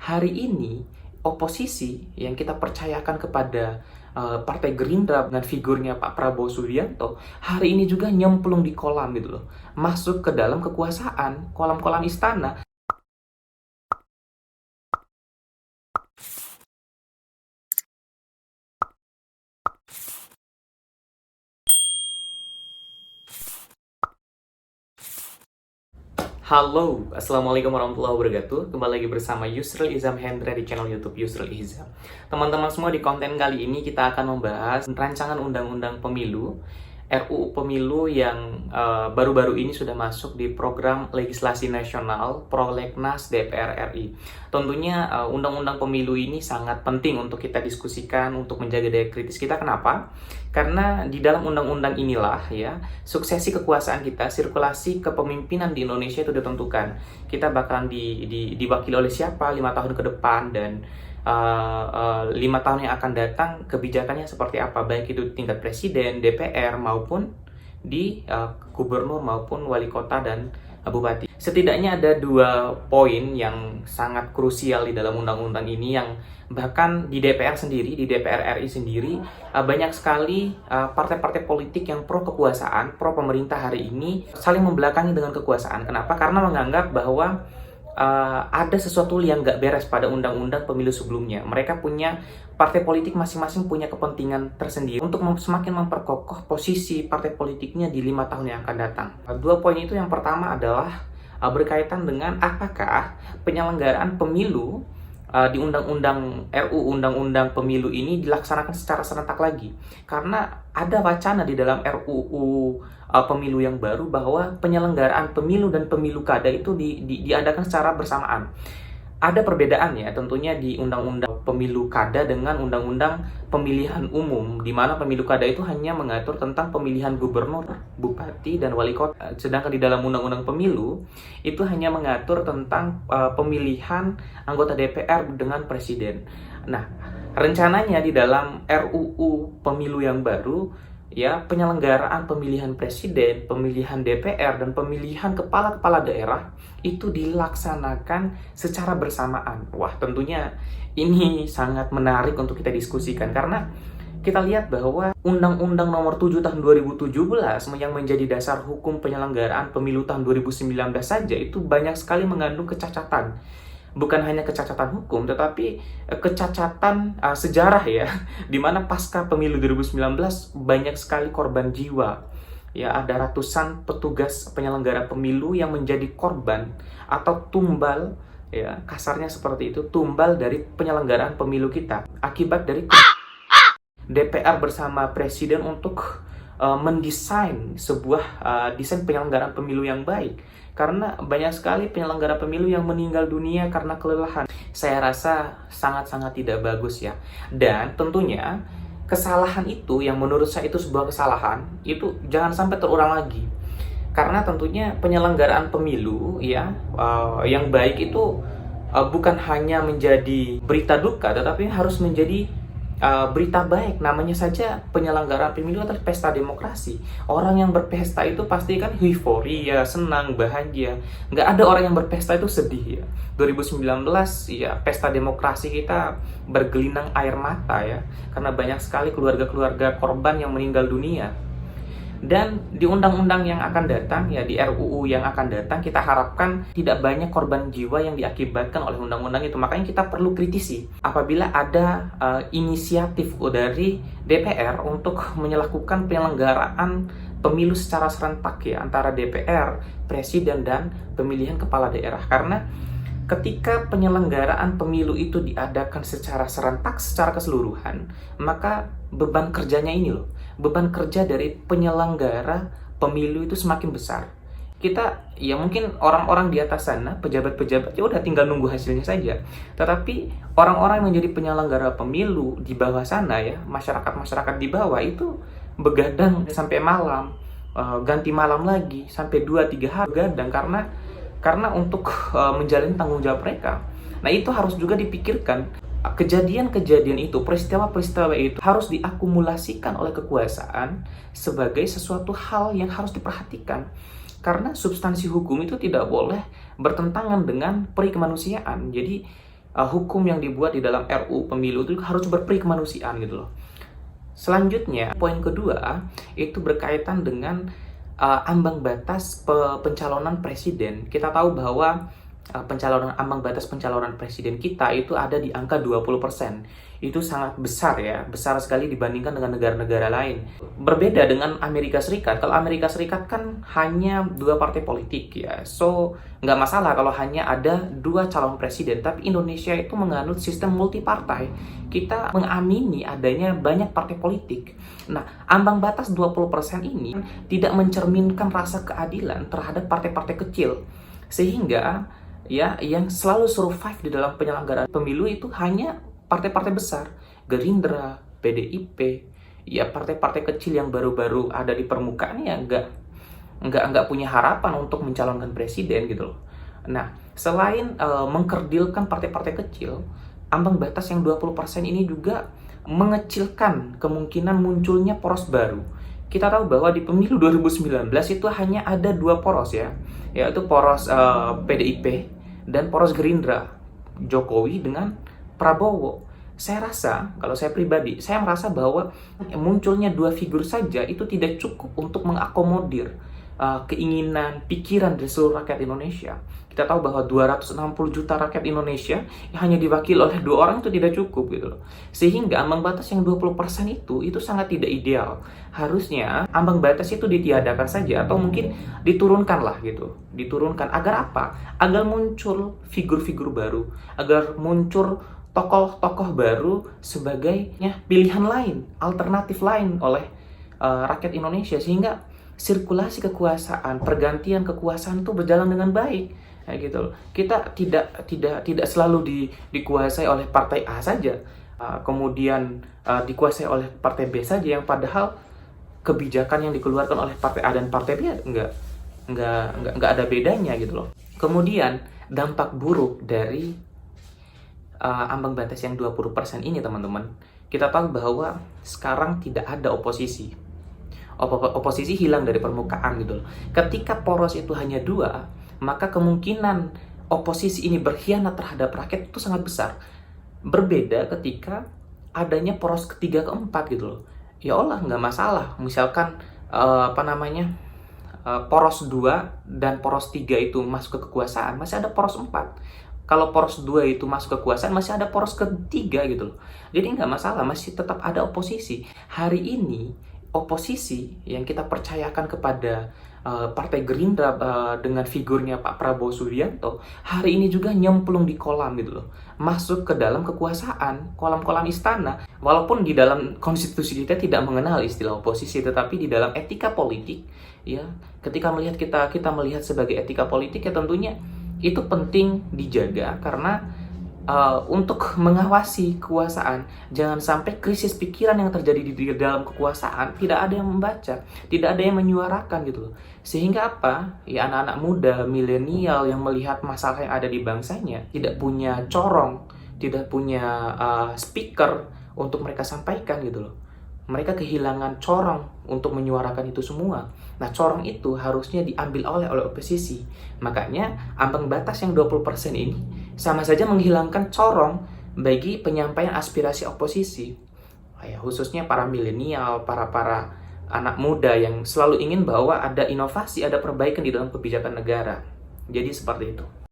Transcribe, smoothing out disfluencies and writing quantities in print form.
hari ini oposisi yang kita percayakan kepada Partai Gerindra dengan figurnya Pak Prabowo Subianto hari ini juga nyemplung di kolam gitu loh, masuk ke dalam kekuasaan, kolam-kolam istana. Halo, Assalamualaikum warahmatullahi wabarakatuh. Kembali lagi bersama Yusril Izam Hendra di channel YouTube Yusril Izam. Teman-teman semua, di konten kali ini kita akan membahas rancangan undang-undang pemilu, RUU Pemilu yang baru-baru ini sudah masuk di program legislasi nasional Prolegnas DPR RI. Tentunya undang-undang pemilu ini sangat penting untuk kita diskusikan, untuk menjaga daya kritis kita. Kenapa? Karena di dalam undang-undang inilah ya, suksesi kekuasaan kita, sirkulasi kepemimpinan di Indonesia itu ditentukan. Kita bakalan diwakili oleh siapa 5 tahun ke depan, dan 5 tahun yang akan datang kebijakannya seperti apa, baik itu tingkat presiden, DPR, maupun di gubernur maupun wali kota dan bupati. Setidaknya ada 2 poin yang sangat krusial di dalam undang-undang ini, yang bahkan di DPR sendiri, di DPR RI sendiri, banyak sekali partai-partai politik yang pro kekuasaan, pro pemerintah hari ini saling membelakangi dengan kekuasaan. Kenapa? Karena menganggap bahwa ada sesuatu yang nggak beres pada undang-undang pemilu sebelumnya. Mereka punya, partai politik masing-masing punya kepentingan tersendiri untuk semakin memperkokoh posisi partai politiknya di 5 tahun yang akan datang. 2 poin itu, yang pertama adalah berkaitan dengan apakah penyelenggaraan pemilu di undang-undang Undang-Undang Pemilu ini dilaksanakan secara serentak lagi. Karena ada wacana di dalam RUU Pemilu yang baru bahwa penyelenggaraan pemilu dan pemilu kada itu diadakan secara bersamaan. Ada perbedaannya tentunya di Undang-Undang Pemilu Kada dengan Undang-Undang Pemilihan Umum, di mana pemilu kada itu hanya mengatur tentang pemilihan gubernur, bupati, dan wali kota. Sedangkan di dalam Undang-Undang Pemilu itu hanya mengatur tentang pemilihan anggota DPR dengan presiden. Nah, rencananya di dalam RUU Pemilu yang baru, ya, penyelenggaraan pemilihan presiden, pemilihan DPR, dan pemilihan kepala-kepala daerah itu dilaksanakan secara bersamaan. Wah, tentunya ini sangat menarik untuk kita diskusikan, karena kita lihat bahwa Undang-Undang Nomor 7 Tahun 2017 yang menjadi dasar hukum penyelenggaraan pemilu tahun 2019 saja itu banyak sekali mengandung kecacatan. Bukan hanya kecacatan hukum, tetapi kecacatan sejarah ya, di mana pasca pemilu 2019 banyak sekali korban jiwa. Ya, ada ratusan petugas penyelenggara pemilu yang menjadi korban atau tumbal, ya, kasarnya seperti itu, tumbal dari penyelenggaraan pemilu kita akibat dari DPR bersama presiden untuk mendesain sebuah desain penyelenggaraan pemilu yang baik. Karena banyak sekali penyelenggara pemilu yang meninggal dunia karena kelelahan. Saya rasa sangat-sangat tidak bagus ya. Dan tentunya kesalahan itu, yang menurut saya itu sebuah kesalahan, itu jangan sampai terulang lagi. Karena tentunya penyelenggaraan pemilu ya yang baik itu bukan hanya menjadi berita duka, tetapi harus menjadi berita baik. Namanya saja penyelenggaraan pemilu adalah pesta demokrasi. Orang yang berpesta itu pasti kan euforia, senang, bahagia. Nggak ada orang yang berpesta itu sedih ya. 2019 ya, pesta demokrasi kita bergelinang air mata ya, karena banyak sekali keluarga-keluarga korban yang meninggal dunia. Dan di undang-undang yang akan datang, ya di RUU yang akan datang, kita harapkan tidak banyak korban jiwa yang diakibatkan oleh undang-undang itu. Makanya kita perlu kritisi apabila ada inisiatif dari DPR untuk melakukan penyelenggaraan pemilu secara serentak ya, antara DPR, presiden, dan pemilihan kepala daerah. Karena ketika penyelenggaraan pemilu itu diadakan secara serentak, secara keseluruhan, maka beban kerjanya ini loh, beban kerja dari penyelenggara pemilu itu semakin besar. Kita, ya mungkin orang-orang di atas sana, pejabat-pejabat, ya udah tinggal nunggu hasilnya saja. Tetapi orang-orang yang menjadi penyelenggara pemilu di bawah sana ya, masyarakat-masyarakat di bawah itu begadang sampai malam, ganti malam lagi, sampai 2-3 hari begadang karena untuk menjalani tanggung jawab mereka. Nah, itu harus juga dipikirkan. Kejadian-kejadian itu, peristiwa-peristiwa itu harus diakumulasikan oleh kekuasaan sebagai sesuatu hal yang harus diperhatikan. Karena substansi hukum itu tidak boleh bertentangan dengan peri kemanusiaan. Jadi hukum yang dibuat di dalam RUU Pemilu itu harus berperi kemanusiaan gitu loh. Selanjutnya, poin kedua itu berkaitan dengan ambang batas pencalonan presiden. Kita tahu bahwa ambang batas pencalonan presiden kita itu ada di angka 20%. Itu sangat besar ya, besar sekali dibandingkan dengan negara-negara lain. Berbeda dengan Amerika Serikat. Kalau Amerika Serikat kan hanya 2 partai politik ya, so nggak masalah kalau hanya ada 2 calon presiden. Tapi Indonesia itu menganut sistem multipartai. Kita mengamini adanya banyak partai politik. Nah, ambang batas 20% ini tidak mencerminkan rasa keadilan terhadap partai-partai kecil. Sehingga ya yang selalu survive di dalam penyelenggaraan pemilu itu hanya partai-partai besar, Gerindra, PDIP, ya partai-partai kecil yang baru-baru ada di permukaan ya nggak punya harapan untuk mencalonkan presiden gitu loh. Nah, selain mengkerdilkan partai-partai kecil, ambang batas yang 20% ini juga mengecilkan kemungkinan munculnya poros baru. Kita tahu bahwa di pemilu 2019 itu hanya ada 2 poros ya, yaitu poros PDIP dan poros Gerindra, Jokowi dengan Prabowo. Saya rasa, kalau saya pribadi, saya merasa bahwa munculnya 2 figur saja itu tidak cukup untuk mengakomodir keinginan, pikiran dari seluruh rakyat Indonesia. Kita tahu bahwa 260 juta rakyat Indonesia yang hanya diwakili oleh 2 orang itu tidak cukup gitu loh. Sehingga ambang batas yang 20% itu sangat tidak ideal. Harusnya ambang batas itu ditiadakan saja atau mungkin diturunkan lah gitu. Diturunkan agar apa? Agar muncul figur-figur baru, agar muncul tokoh-tokoh baru sebagai pilihan lain, alternatif lain oleh rakyat Indonesia, sehingga sirkulasi kekuasaan, pergantian kekuasaan itu berjalan dengan baik, kayak gitu loh. Kita tidak selalu dikuasai oleh partai A saja, kemudian dikuasai oleh partai B saja, yang padahal kebijakan yang dikeluarkan oleh partai A dan partai B nggak ada bedanya gitu loh. Kemudian dampak buruk dari ambang batas yang 20% ini teman-teman, kita tahu bahwa sekarang tidak ada oposisi. Oposisi hilang dari permukaan gitu loh. Ketika poros itu hanya 2, maka kemungkinan oposisi ini berkhianat terhadap rakyat itu sangat besar. Berbeda ketika adanya poros ketiga, keempat gitu loh. Ya Allah, nggak masalah. Misalkan poros 2 dan poros 3 itu masuk ke kekuasaan, masih ada poros 4. Kalau poros 2 itu masuk ke kekuasaan, masih ada poros ketiga gitu loh. Jadi nggak masalah, masih tetap ada oposisi. Hari ini oposisi yang kita percayakan kepada Partai Gerindra dengan figurnya Pak Prabowo Subianto hari ini juga nyemplung di kolam gitu loh, masuk ke dalam kekuasaan, kolam-kolam istana. Walaupun di dalam konstitusi kita tidak mengenal istilah oposisi, tetapi di dalam etika politik ya, ketika kita melihat sebagai etika politik ya tentunya itu penting dijaga karena untuk mengawasi kekuasaan, jangan sampai krisis pikiran yang terjadi di dalam kekuasaan tidak ada yang membaca, tidak ada yang menyuarakan gitu loh. Sehingga apa? Ya anak-anak muda, milenial yang melihat masalah yang ada di bangsanya tidak punya corong, tidak punya speaker untuk mereka sampaikan gitu loh. Mereka kehilangan corong untuk menyuarakan itu semua. Nah, corong itu harusnya diambil oleh oposisi. Makanya ambang batas yang 20% ini sama saja menghilangkan corong bagi penyampaian aspirasi oposisi. Ya, khususnya para milenial, para anak muda yang selalu ingin bahwa ada inovasi, ada perbaikan di dalam kebijakan negara. Jadi seperti itu.